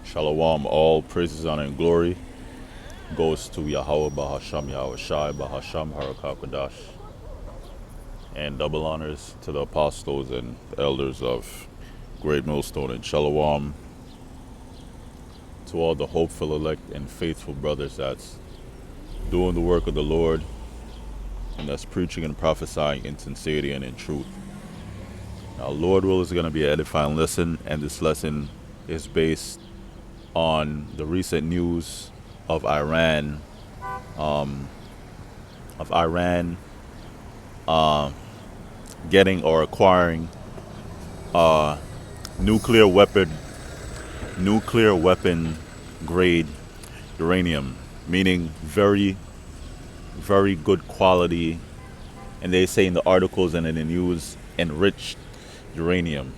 Shalom, all praises, honor, and glory goes to Yahweh Bahasham Yahweh Shai Bahasham Harakakadash, and double honors to the apostles and the elders of Great Millstone, and Shalom to all the hopeful elect and faithful brothers that's doing the work of the Lord and that's preaching and prophesying in sincerity and in truth. Now, Lord will is going to be an edifying lesson, and this lesson is based on the recent news of Iran, of Iran getting or acquiring nuclear weapon, nuclear weapon grade uranium, meaning very, very good quality, and they say in the articles and in the news, enriched uranium.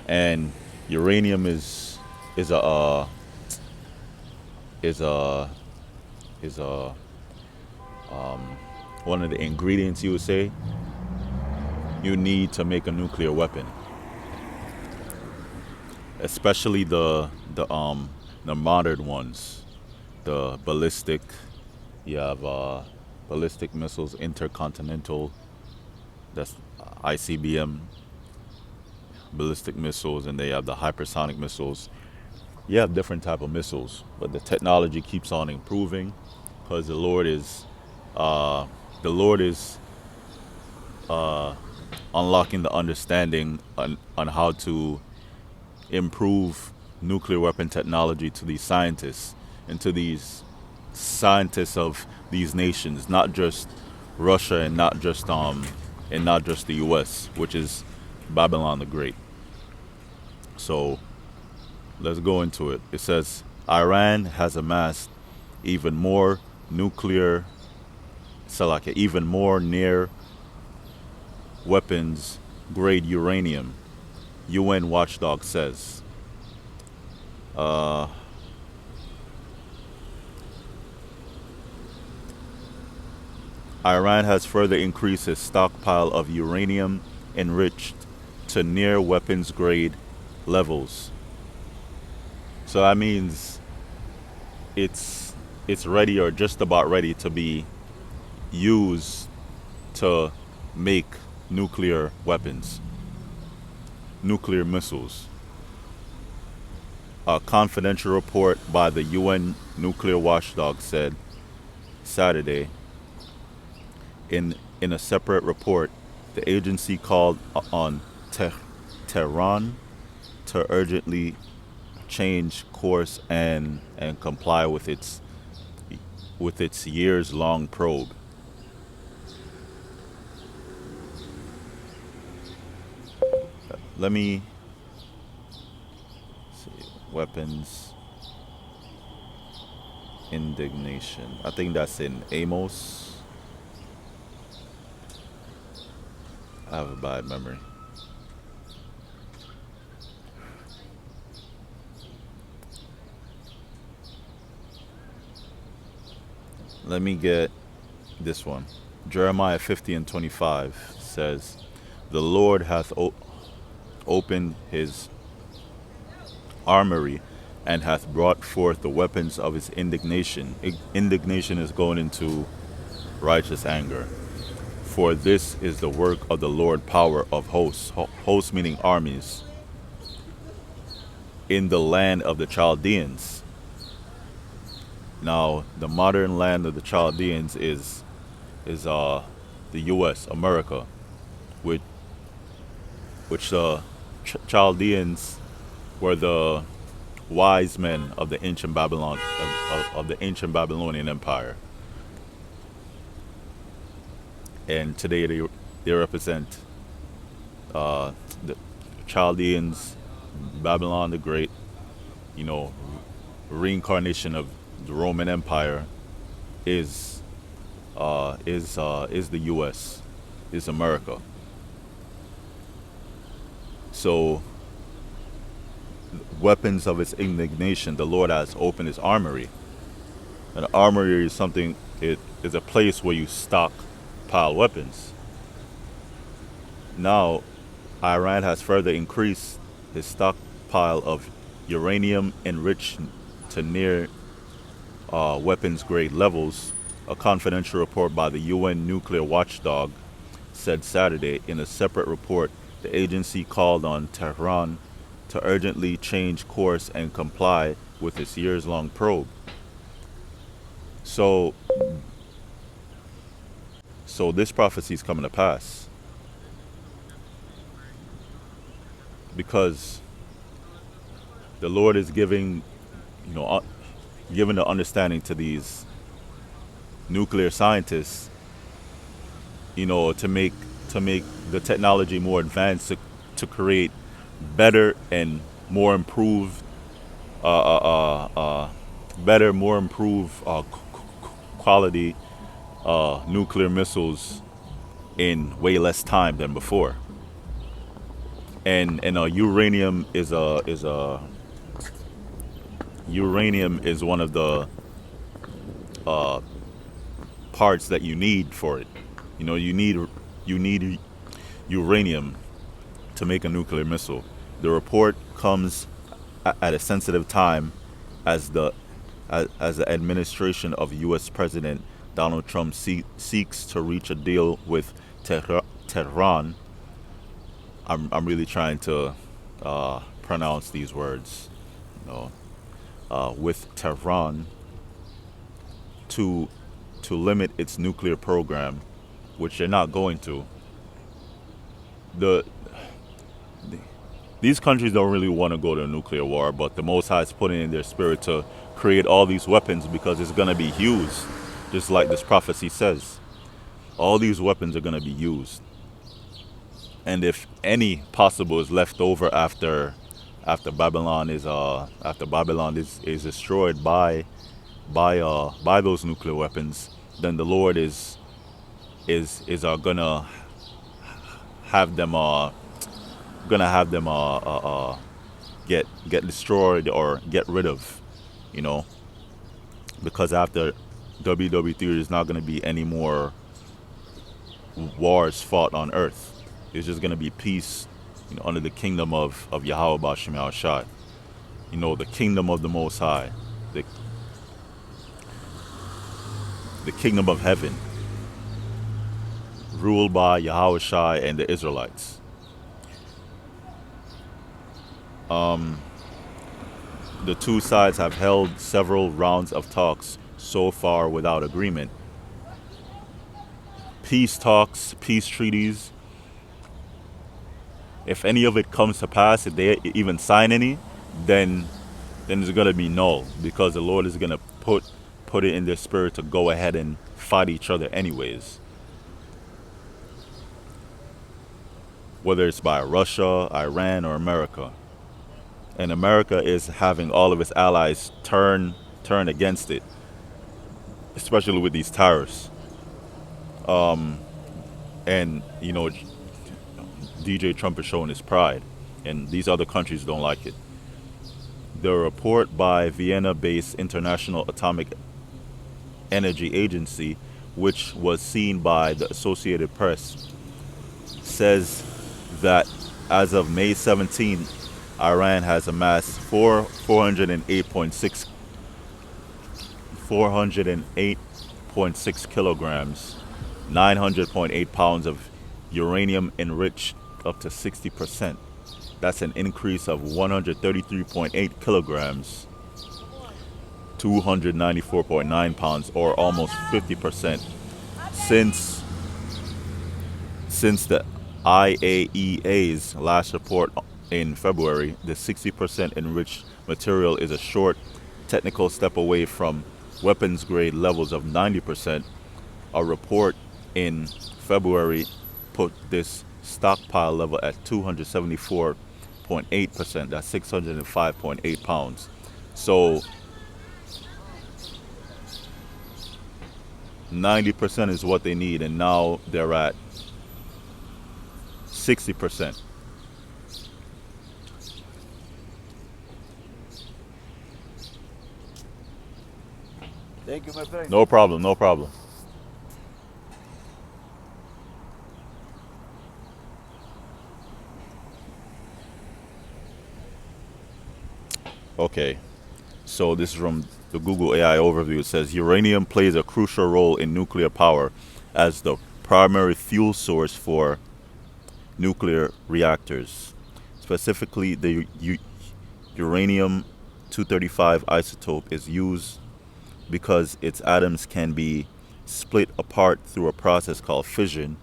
And uranium is a is a is a one of the ingredients you would say you need to make a nuclear weapon, especially the modern ones, the ballistic. You have ballistic missiles, intercontinental. That's ICBM ballistic missiles, and they have the hypersonic missiles. You have different type of missiles, but the technology keeps on improving because the Lord is unlocking the understanding on how to improve nuclear weapon technology to these scientists and to these scientists of these nations, not just Russia and not just the U.S., which is Babylon the Great. So let's go into it. It says Iran has amassed even more nuclear, even more near weapons grade uranium, UN watchdog says. Iran has further increased its stockpile of uranium enriched to near weapons grade levels. So that means it's ready or just about ready to be used to make nuclear weapons, nuclear missiles. A confidential report by the UN nuclear watchdog said Saturday. In a separate report, the agency called on Tehran to urgently change course and comply with its years-long probe. Let me see. Weapons indignation. I think that's in Amos. I have a bad memory. Let me get this one. Jeremiah 50 and 25 says, "The Lord hath opened his armory and hath brought forth the weapons of his indignation." Indignation is going into righteous anger. "For this is the work of the Lord, power of hosts," hosts meaning armies, "in the land of the Chaldeans." Now, the modern land of the Chaldeans is the U.S., America, which the Chaldeans were the wise men of the ancient Babylon of the ancient Babylonian Empire, and today they represent the Chaldeans, Babylon the Great, reincarnation of the Roman Empire is the U.S., is America. So, weapons of its indignation, the Lord has opened his armory. An armory is something. It is a place where you stockpile weapons. Now, Iran has further increased his stockpile of uranium enriched to near weapons grade levels, a confidential report by the UN nuclear watchdog said Saturday. In a separate report, the agency called on Tehran to urgently change course and comply with its years long probe. So, so this prophecy is coming to pass because the Lord is giving, you know, giving the understanding to these nuclear scientists, to make the technology more advanced to create better and more improved, better, more improved quality nuclear missiles in way less time than before. And uranium is one of the parts that you need for it. You need uranium to make a nuclear missile. The report comes at a sensitive time as the administration of U.S. President Donald Trump seeks to reach a deal with Tehran. I'm really trying to pronounce these words, you know, with Tehran to limit its nuclear program, which they're not going to. The These countries don't really want to go to a nuclear war, but the Most High is putting in their spirit to create all these weapons because it's going to be used, just like this prophecy says. All these weapons are going to be used, and if any possible is left over after Babylon is destroyed by those nuclear weapons, then the Lord is gonna have them get destroyed or get rid of, you know, because after WW3 there's not gonna be any more wars fought on Earth. It's just gonna be peace, under the kingdom of Yahweh Bashim Yahushai. The kingdom of the Most High, the kingdom of heaven, ruled by Yahweh Shai and the Israelites. The two sides have held several rounds of talks so far without agreement. Peace talks, peace treaties. If any of it comes to pass, if they even sign any, then it's gonna be null, because the Lord is gonna put it in their spirit to go ahead and fight each other anyways. Whether it's by Russia, Iran, or America. And America is having all of its allies turn against it, especially with these tariffs. And DJ Trump is showing his pride, and these other countries don't like it. The report by Vienna-based International Atomic Energy Agency, which was seen by the Associated Press, says that as of May 17th, Iran has amassed 408.6 kilograms, 900.8 pounds of uranium enriched up to 60%. That's an increase of 133.8 kilograms, 294.9 pounds, or almost 50% since the IAEA's last report in February. The 60% enriched material is a short technical step away from weapons grade levels of 90%. A report in February put this stockpile level at 274.8%. That's 605.8 pounds. So 90% is what they need, and now they're at 60%. Thank you, my friend. No problem, no problem. Okay, so this is from the Google AI overview. It says uranium plays a crucial role in nuclear power as the primary fuel source for nuclear reactors. Specifically, the uranium 235 isotope is used because its atoms can be split apart through a process called fission,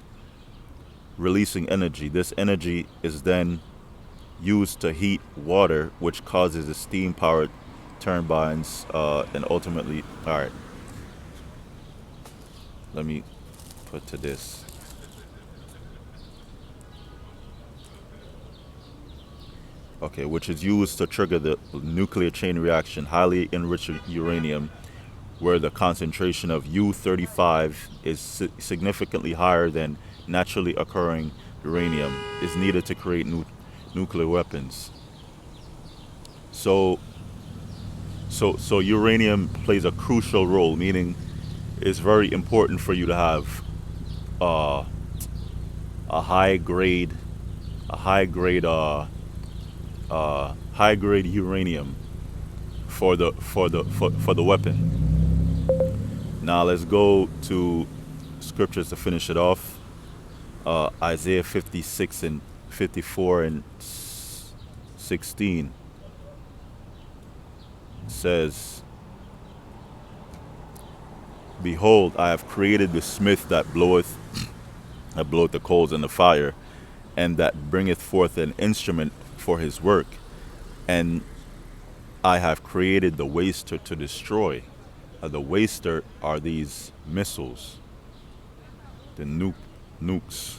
releasing energy. This energy is then used to heat water, which causes the steam powered turbines, and ultimately, all right, let me put to this. Okay, which is used to trigger the nuclear chain reaction, highly enriched uranium, where the concentration of U-35 is significantly higher than naturally occurring uranium, is needed to create nuclear weapons. So, so uranium plays a crucial role, meaning it's very important for you to have uh, a high grade, a high grade uranium for the weapon. Now let's go to scriptures to finish it off. Isaiah 56 and 54 and 16 says, "Behold, I have created the smith that bloweth the coals in the fire, and that bringeth forth an instrument for his work. And I have created the waster to destroy." The waster are these missiles, the nukes.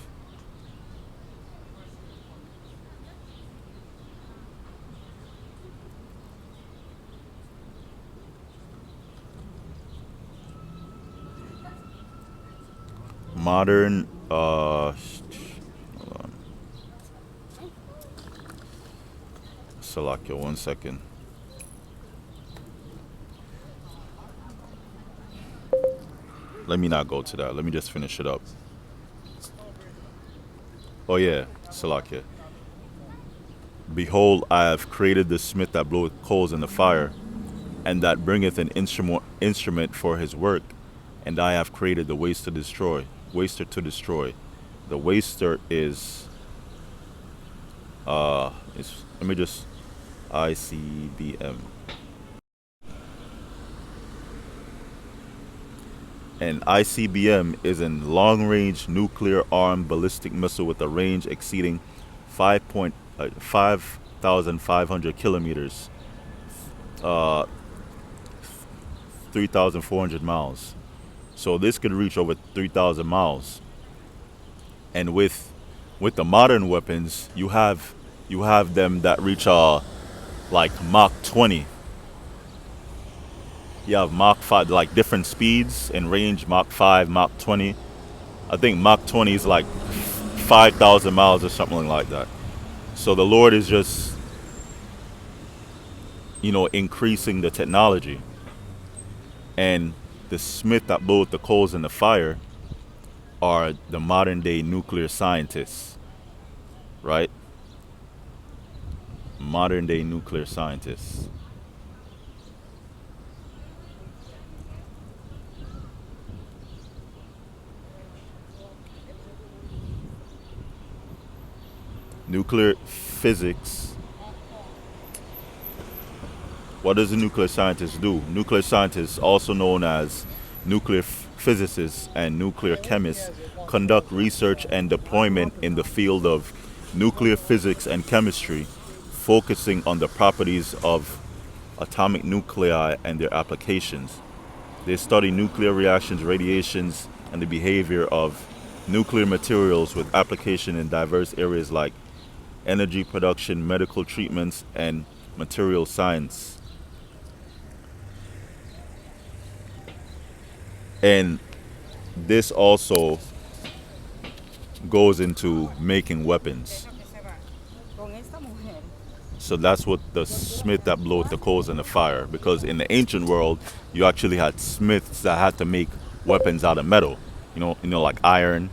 Modern, hold on. Salakia, 1 second. Let me not go to that. Let me just finish it up. Oh yeah, Salakia. "Behold, I have created the smith that bloweth coals in the fire, and that bringeth an instrument for his work, and I have created the waster to destroy. Waster to destroy. The waster is let me just ICBM. An ICBM is a long-range nuclear-armed ballistic missile with a range exceeding 5,500 kilometers, uh, 3,400 miles. So this could reach over 3,000 miles. And with the modern weapons, you have them that reach like Mach 20. You have Mach 5, like different speeds and range. Mach 5, Mach 20. I think Mach 20 is like 5,000 miles or something like that. So the Lord is just, increasing the technology. And the smith that bloweth the coals in the fire are the modern day nuclear scientists, right? Modern day nuclear scientists. Nuclear physics. What does a nuclear scientist do? Nuclear scientists, also known as nuclear physicists and nuclear chemists, conduct research and deployment in the field of nuclear physics and chemistry, focusing on the properties of atomic nuclei and their applications. They study nuclear reactions, radiations, and the behavior of nuclear materials with application in diverse areas like energy production, medical treatments, and material science. And this also goes into making weapons. So that's what the smith that bloweth the coals in the fire. Because in the ancient world, you actually had smiths that had to make weapons out of metal. Like iron,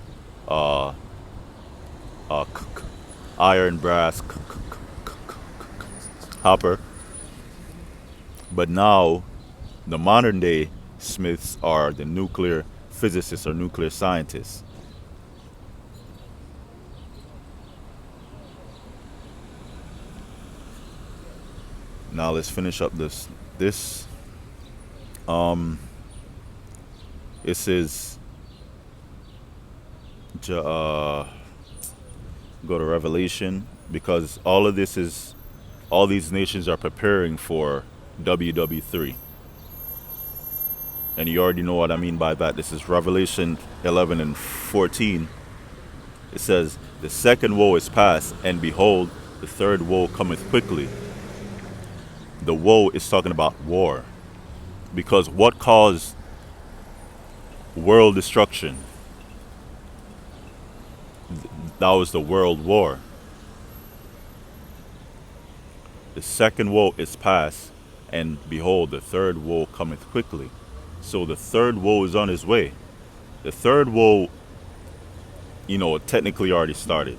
uh, iron, brass, copper. But now, the modern day Smiths are the nuclear physicists or nuclear scientists. Now let's finish up this. This it says, go to Revelation, because all these nations are preparing for WW3. And you already know what I mean by that. This is Revelation 11 and 14. It says, the second woe is past, and behold, the third woe cometh quickly. The woe is talking about war. Because what caused world destruction? That was the world war. The second woe is past, and behold, the third woe cometh quickly. So the third woe is on his way. The third woe, technically already started.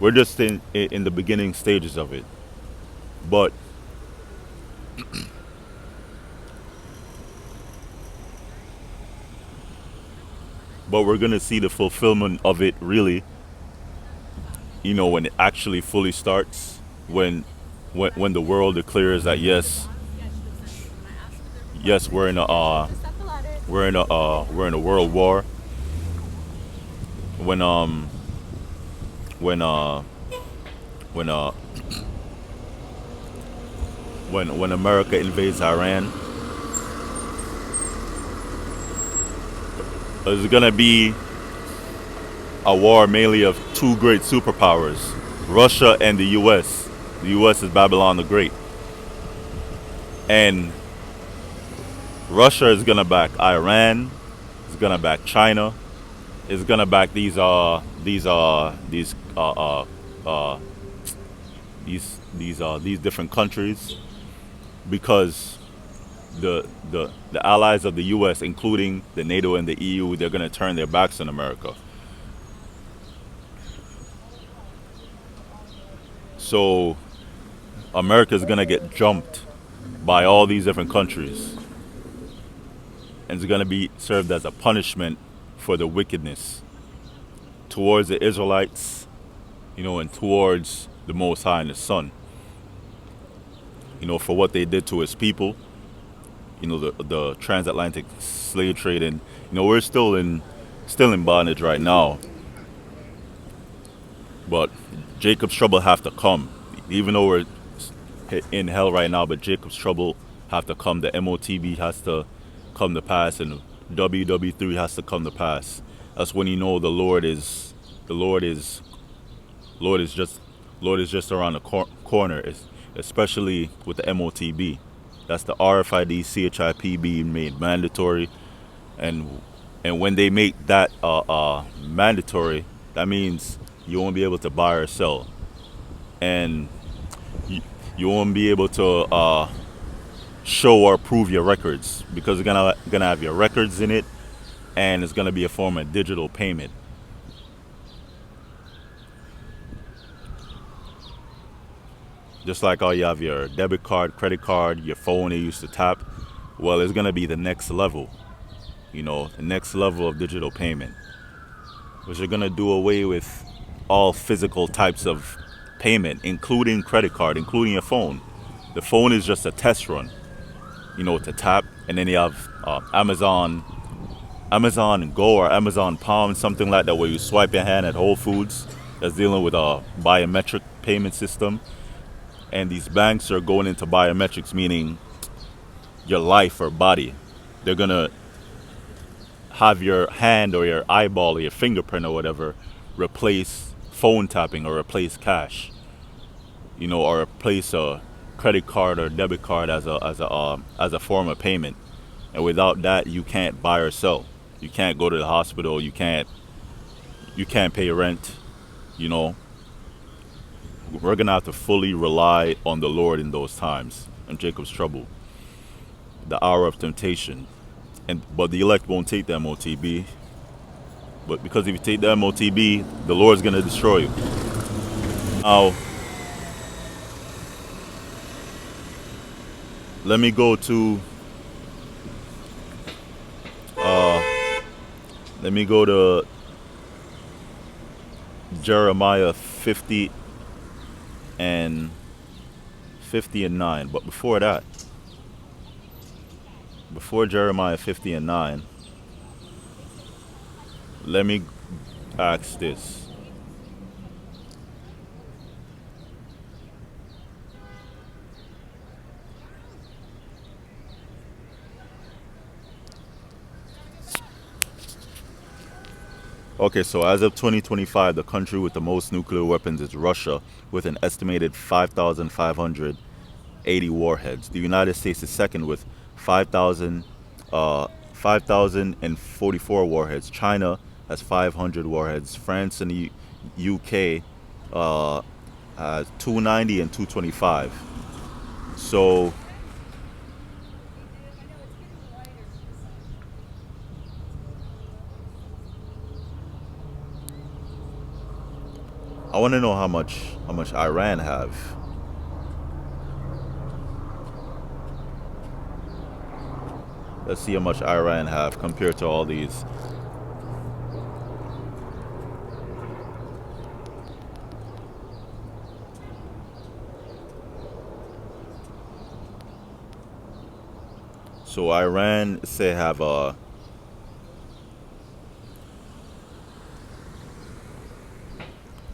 We're just in the beginning stages of it. But we're gonna see the fulfillment of it really, when it actually fully starts, when the world declares that yes, we're in a world war. When when uh when uh when America invades Iran, there's gonna be a war mainly of two great superpowers, Russia and the U.S. The U.S. is Babylon the Great, and Russia is gonna back Iran, is gonna back China, is gonna back these different countries, because the allies of the U.S., including the NATO and the EU, they're gonna turn their backs on America. So America's gonna get jumped by all these different countries, and it's gonna be served as a punishment for the wickedness towards the Israelites, and towards the Most High and the Son, for what they did to his people, the transatlantic slave trade, and we're still in bondage right now. But Jacob's trouble have to come, even though we're in hell right now. But Jacob's trouble have to come. The MOTB has to come to pass, and WW3 has to come to pass. That's when Lord is just around the corner. Especially with the MOTB. That's the RFID CHIP being made mandatory, and when they make that mandatory, that means you won't be able to buy or sell, and you won't be able to show or prove your records, because it's gonna have your records in it, and it's gonna be a form of digital payment. Just like how you have your debit card, credit card, your phone you used to tap, well, it's gonna be the next level, the next level of digital payment, which are gonna do away with all physical types of payment, including credit card, including your phone. The phone is just a test run, to tap, and then you have Amazon Go or Amazon Palm, something like that, where you swipe your hand at Whole Foods, that's dealing with a biometric payment system. And these banks are going into biometrics, meaning your life or body. They're gonna have your hand or your eyeball or your fingerprint or whatever replace phone tapping, or replace cash, or replace a credit card or debit card as a form of payment. And without that, you can't buy or sell. You can't go to the hospital. You can't pay rent. We're gonna have to fully rely on the Lord in those times, in Jacob's trouble, the hour of temptation. But the elect won't take the MOTB. But because if you take the MOTB, the Lord's gonna destroy you. Now, let me go to let me go to Jeremiah 50 and 9. But before that, before Jeremiah 50 and 9, let me ask this. Okay, so as of 2025, the country with the most nuclear weapons is Russia, with an estimated 5,580 warheads. The United States is second with 5,000, 5,044 warheads. China has 500 warheads. France and the UK has 290 and 225. So I want to know how much Iran have. Let's see how much Iran have compared to all these. So Iran say have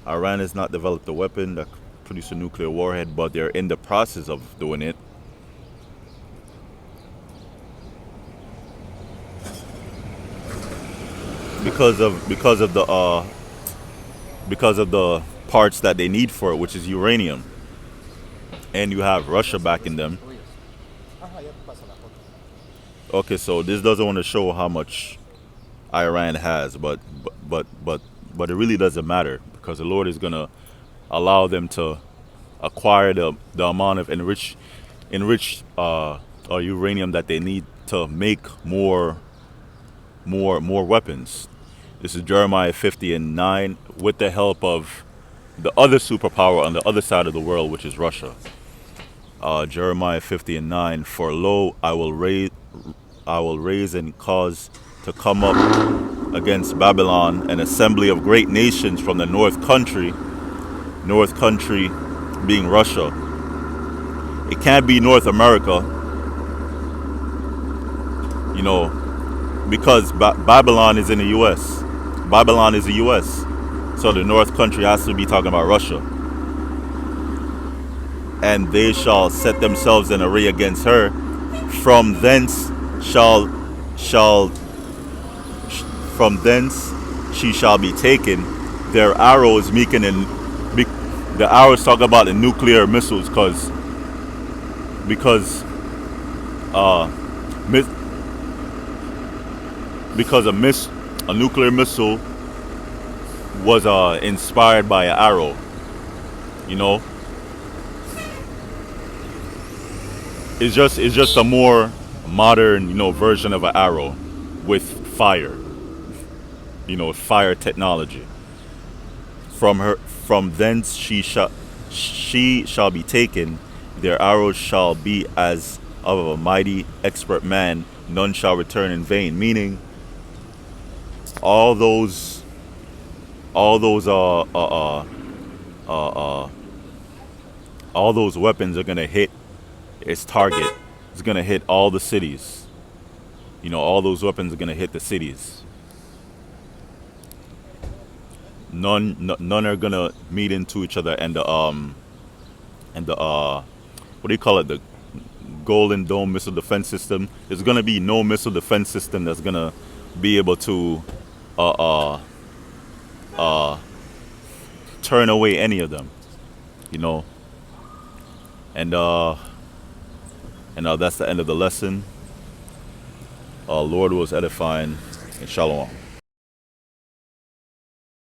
Iran has not developed a weapon that produce a nuclear warhead, but they're in the process of doing it. Because of the parts that they need for it, which is uranium, and you have Russia backing them. Okay, so this doesn't want to show how much Iran has, but it really doesn't matter because the Lord is gonna allow them to acquire the amount of enriched uranium that they need to make more weapons. This is Jeremiah 50 and 9 with the help of the other superpower on the other side of the world, which is Russia. Jeremiah 50 and 9. For lo, I will raise and cause to come up against Babylon an assembly of great nations from the north country being Russia. It can't be North America, you know, because Babylon is in the U.S. Babylon is the U.S. So the North country has to be talking about Russia. And they shall set themselves in array against her. From thence from thence she shall be taken. Their arrows, the arrows talk about the nuclear missiles, because a nuclear missile was inspired by an arrow, you know. It's just a more modern, version of an arrow with fire, fire technology. From thence she shall be taken. Their arrows shall be as of a mighty expert man. None shall return in vain. Meaning, all those all those weapons are gonna hit its target. It's gonna hit all the cities. All those weapons are gonna hit the cities. None are gonna meet into each other, and the what do you call it? The Golden Dome missile defense system. There's gonna be no missile defense system that's gonna be able to turn away any of them. You know. And that's the end of the lesson. Lord was edifying, and shalom.